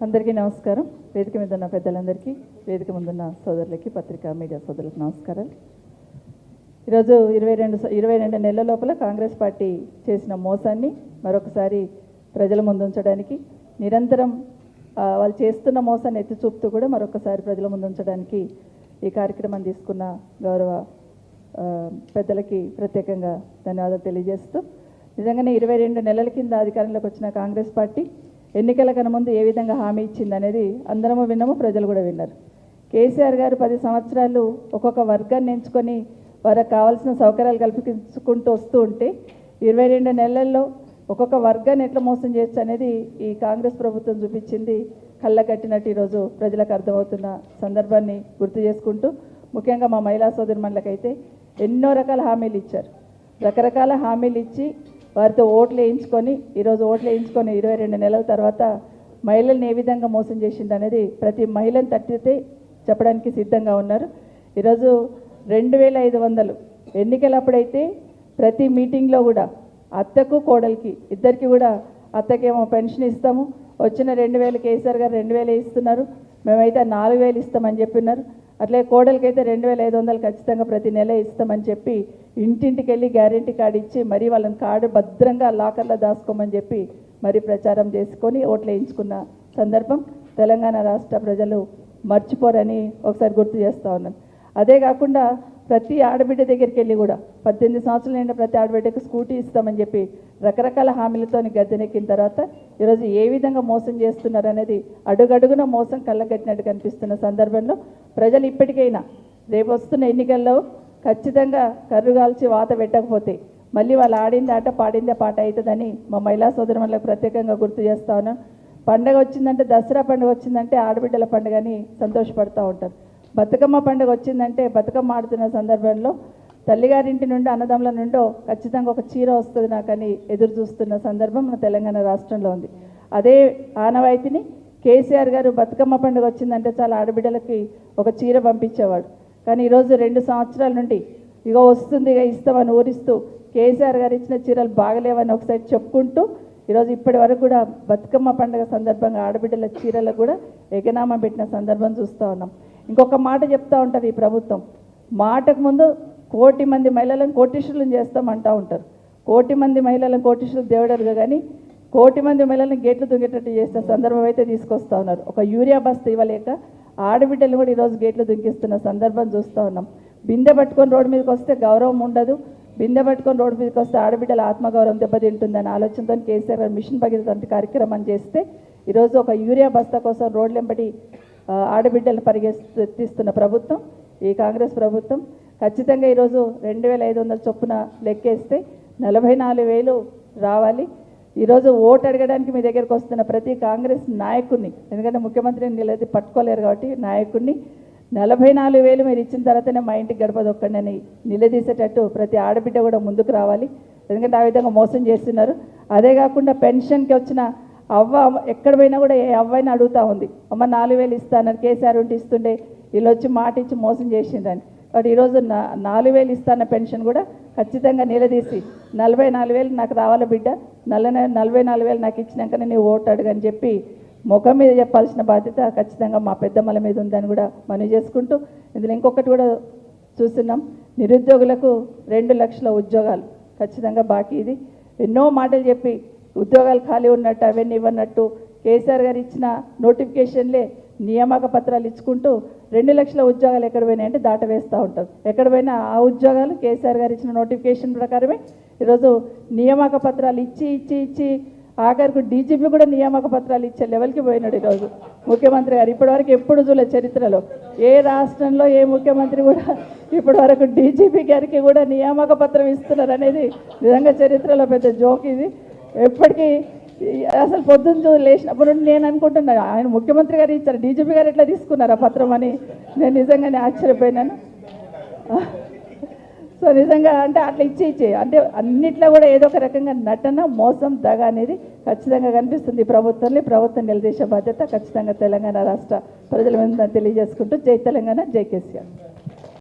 అందరికీ నమస్కారం. వేదిక మీద ఉన్న పెద్దలందరికీ, వేదిక ముందున్న సోదరులకి, పత్రికా మీడియా సోదరులకు నమస్కారాలు. ఈరోజు 22 నెలల లోపల కాంగ్రెస్ పార్టీ చేసిన మోసాన్ని మరొకసారి ప్రజల ముందు ఉంచడానికి, నిరంతరం వాళ్ళు చేస్తున్న మోసాన్ని ఎత్తి చూపుతూ కూడా మరొకసారి ప్రజల ముందు ఉంచడానికి ఈ కార్యక్రమాన్ని తీసుకున్న గౌరవ పెద్దలకి ప్రత్యేకంగా ధన్యవాదాలు తెలియజేస్తూ, నిజంగానే 22 నెలల కింద అధికారంలోకి వచ్చిన కాంగ్రెస్ పార్టీ ఎన్నికల కన్నా ముందు ఏ విధంగా హామీ ఇచ్చింది అనేది అందరము విన్నాము, ప్రజలు కూడా విన్నారు. కేసీఆర్ గారు 10 సంవత్సరాలు ఒక్కొక్క వర్గాన్ని ఎంచుకొని వారికి కావాల్సిన సౌకర్యాలు కల్పించుకుంటూ వస్తూ ఉంటే 22 నెలల్లో ఒక్కొక్క వర్గాన్ని ఎట్లా మోసం చేయొచ్చు అనేది ఈ కాంగ్రెస్ ప్రభుత్వం చూపించింది. కళ్ళకట్టినట్టు ఈరోజు ప్రజలకు అర్థమవుతున్న సందర్భాన్ని గుర్తు చేసుకుంటూ, ముఖ్యంగా మా మహిళా సోదరుమణులకైతే ఎన్నో రకాల హామీలు ఇచ్చారు. రకరకాల హామీలు ఇచ్చి వారితో ఓట్లు వేయించుకొని, ఈరోజు ఓట్లు వేయించుకొని 22 నెలల తర్వాత మహిళల్ని ఏ విధంగా మోసం చేసింది అనేది ప్రతి మహిళను తట్టితే చెప్పడానికి సిద్ధంగా ఉన్నారు. ఈరోజు 2500 ఎన్నికలప్పుడైతే ప్రతి మీటింగ్లో కూడా అత్తకు కోడలికి ఇద్దరికి కూడా, అత్తకేమో పెన్షన్ ఇస్తాము, వచ్చిన 2000 కేసీఆర్ గారు 2000 ఇస్తున్నారు, మేమైతే 4000 ఇస్తామని చెప్పినారు. అట్లే కోడలికైతే 2500 ఖచ్చితంగా ప్రతి నెల ఇస్తామని చెప్పి ఇంటింటికి వెళ్ళి గ్యారెంటీ కార్డు ఇచ్చి మరీ వాళ్ళని కార్డు భద్రంగా లాకర్లో దాచుకోమని చెప్పి మరీ ప్రచారం చేసుకొని ఓట్లు వేయించుకున్న సందర్భం తెలంగాణ రాష్ట్ర ప్రజలు మర్చిపోరని ఒకసారి గుర్తు చేస్తూ ఉన్నాను. అదే కాకుండా ప్రతి ఆడబిడ్డ దగ్గరికి వెళ్ళి కూడా 18 సంవత్సరాలు నిండా ప్రతి ఆడబిడ్డకు స్కూటీ ఇస్తామని చెప్పి రకరకాల హామీలతో గద్దెనెక్కిన తర్వాత ఈరోజు ఏ విధంగా మోసం చేస్తున్నారు అనేది అడుగడుగున మోసం కళ్ళగట్టినట్టు కనిపిస్తున్న సందర్భంలో ప్రజలు ఇప్పటికైనా రేపు వస్తున్న ఎన్నికల్లో ఖచ్చితంగా కర్రుగాల్చి వాత పెట్టకపోతే మళ్ళీ వాళ్ళు ఆడింది ఆట పాడిందే పాట అవుతుందని మా మహిళా సోదరులకు ప్రత్యేకంగా గుర్తు చేస్తూ ఉన్నాం. పండగ వచ్చిందంటే, దసరా పండుగ వచ్చిందంటే ఆడబిడ్డల పండుగని సంతోషపడుతూ ఉంటారు. బతుకమ్మ పండుగ వచ్చిందంటే బతుకమ్మ ఆడుతున్న సందర్భంలో తల్లిగారింటి నుండి అన్నదమ్ముల నుండో ఖచ్చితంగా ఒక చీర వస్తుంది నాకని ఎదురు చూస్తున్న సందర్భం మన తెలంగాణ రాష్ట్రంలో ఉంది. అదే ఆనవాయితీని కేసీఆర్ గారు బతుకమ్మ పండుగ వచ్చిందంటే చాలా ఆడబిడ్డలకి ఒక చీర పంపించేవాడు. కానీ ఈరోజు 2 సంవత్సరాల నుండి ఇగో వస్తుంది, ఇక ఇస్తామని ఊరిస్తూ కేసీఆర్ గారు ఇచ్చిన చీరలు బాగలేవని ఒకసారి చెప్పుకుంటూ ఈరోజు ఇప్పటి వరకు కూడా బతుకమ్మ పండుగ సందర్భంగా ఆడబిడ్డల చీరలకు కూడా ఎగనామా పెట్టిన సందర్భం చూస్తూ ఉన్నాం. ఇంకొక మాట చెప్తూ ఉంటారు ఈ ప్రభుత్వం, మాటకు ముందు 1,000,000 మంది మహిళలను కోటీశ్వరులను చేస్తామంటూ ఉంటారు. 1,000,000 మంది మహిళలను కోటీశ్వరులు దేవుడరుగా కానీ 1,000,000 మంది మహిళలను గేట్లు దుంగేటట్టు చేసిన సందర్భం అయితే తీసుకొస్తూ ఉన్నారు. ఒక యూరియా బస్తా ఇవ్వలేక ఆడబిడ్డలు కూడా ఈరోజు గేట్లు దుంకిస్తున్న సందర్భం చూస్తూ ఉన్నాం. బిందె పట్టుకొని రోడ్డు మీదకి వస్తే గౌరవం ఉండదు, బిందె పట్టుకొని రోడ్డు మీదకి వస్తే ఆడబిడ్డల ఆత్మగౌరవం దెబ్బతింటుందని ఆలోచనతో కేసీఆర్ గారు మిషన్ భగీరథ కార్యక్రమం చేస్తే ఈరోజు ఒక యూరియా బస్తా కోసం రోడ్లెంబడి ఆడబిడ్డలు పరిగెత్తిస్తున్న ప్రభుత్వం ఈ కాంగ్రెస్ ప్రభుత్వం. ఖచ్చితంగా ఈరోజు 2500 చొప్పున లెక్కేస్తే 44,000 రావాలి. ఈరోజు ఓటు అడగడానికి మీ దగ్గరకు వస్తున్న ప్రతి కాంగ్రెస్ నాయకుడిని, ఎందుకంటే ముఖ్యమంత్రిని నిలది పట్టుకోలేరు కాబట్టి నాయకుడిని 44,000 మీరు ఇచ్చిన తర్వాతనే మా ఇంటికి గడప దొక్కండి నిలదీసేటట్టు ప్రతి ఆడబిడ్డ కూడా ముందుకు రావాలి. ఎందుకంటే ఆ విధంగా మోసం చేస్తున్నారు. అదే కాకుండా పెన్షన్కి వచ్చిన అవ్వ ఎక్కడ పోయినా కూడా ఏ అవ్వైనా అడుగుతూ ఉంది, అమ్మ 4,000 ఇస్తానని కేసీఆర్ ఉంటే ఇస్తుండే, వీళ్ళు వచ్చి మాట ఇచ్చి మోసం చేసిందని. కాబట్టి ఈరోజు 4,000 ఇస్తాన్న పెన్షన్ కూడా ఖచ్చితంగా నిలదీసి 44,000 నాకు రావాలి బిడ్డ, 44,000 నాకు ఇచ్చినాకనే నీ ఓటు అడుగని చెప్పి ముఖం మీద చెప్పాల్సిన బాధ్యత ఖచ్చితంగా మా పెద్దమ్మల మీద ఉందని కూడా మనవి చేసుకుంటూ, ఇందులో ఇంకొకటి కూడా చూస్తున్నాం, నిరుద్యోగులకు 2 లక్షల ఉద్యోగాలు ఖచ్చితంగా బాకీ. ఇది ఎన్నో మాటలు చెప్పి ఉద్యోగాలు ఖాళీ ఉన్నట్టు అవన్నీ ఇవ్వనట్టు కేసీఆర్ గారు ఇచ్చిన నోటిఫికేషన్లే నియామక పత్రాలు ఇచ్చుకుంటూ 2 లక్షల ఉద్యోగాలు ఎక్కడ పోయినాయంటే దాట వేస్తూ ఉంటారు. ఎక్కడ పోయినా ఆ ఉద్యోగాలు కేసీఆర్ గారు ఇచ్చిన నోటిఫికేషన్ ప్రకారమే ఈరోజు నియామక పత్రాలు ఇచ్చి ఇచ్చి ఇచ్చి ఆఖరికి డీజీపీ కూడా నియామక పత్రాలు ఇచ్చే లెవెల్కి పోయినాడు ఈరోజు ముఖ్యమంత్రి గారు. ఇప్పటివరకు ఎప్పుడు చూడలే చరిత్రలో, ఏ రాష్ట్రంలో ఏ ముఖ్యమంత్రి కూడా ఇప్పటివరకు డీజీపీ గారికి కూడా నియామక పత్రం ఇస్తున్నారు అనేది నిజంగా చరిత్రలో పెద్ద జోక్ ఇది. ఎప్పటికీ అసలు పొద్దున్న లేచినప్పుడు నేను అనుకుంటున్నాను ఆయన ముఖ్యమంత్రి గారు ఇచ్చారు, డీజీపీ గారు ఎట్లా తీసుకున్నారు ఆ పత్రం అని నేను నిజంగానే ఆశ్చర్యపోయినాను. సో నిజంగా అంటే అట్లా ఇచ్చి అంటే అన్నిట్లో కూడా ఏదో ఒక రకంగా నటన, మోసం, దగ అనేది ఖచ్చితంగా కనిపిస్తుంది ప్రభుత్వంలో. ప్రభుత్వం నిలదీసే బాధ్యత ఖచ్చితంగా తెలంగాణ రాష్ట్ర ప్రజల మీద తెలియజేసుకుంటూ జై తెలంగాణ, జై కేసీఆర్.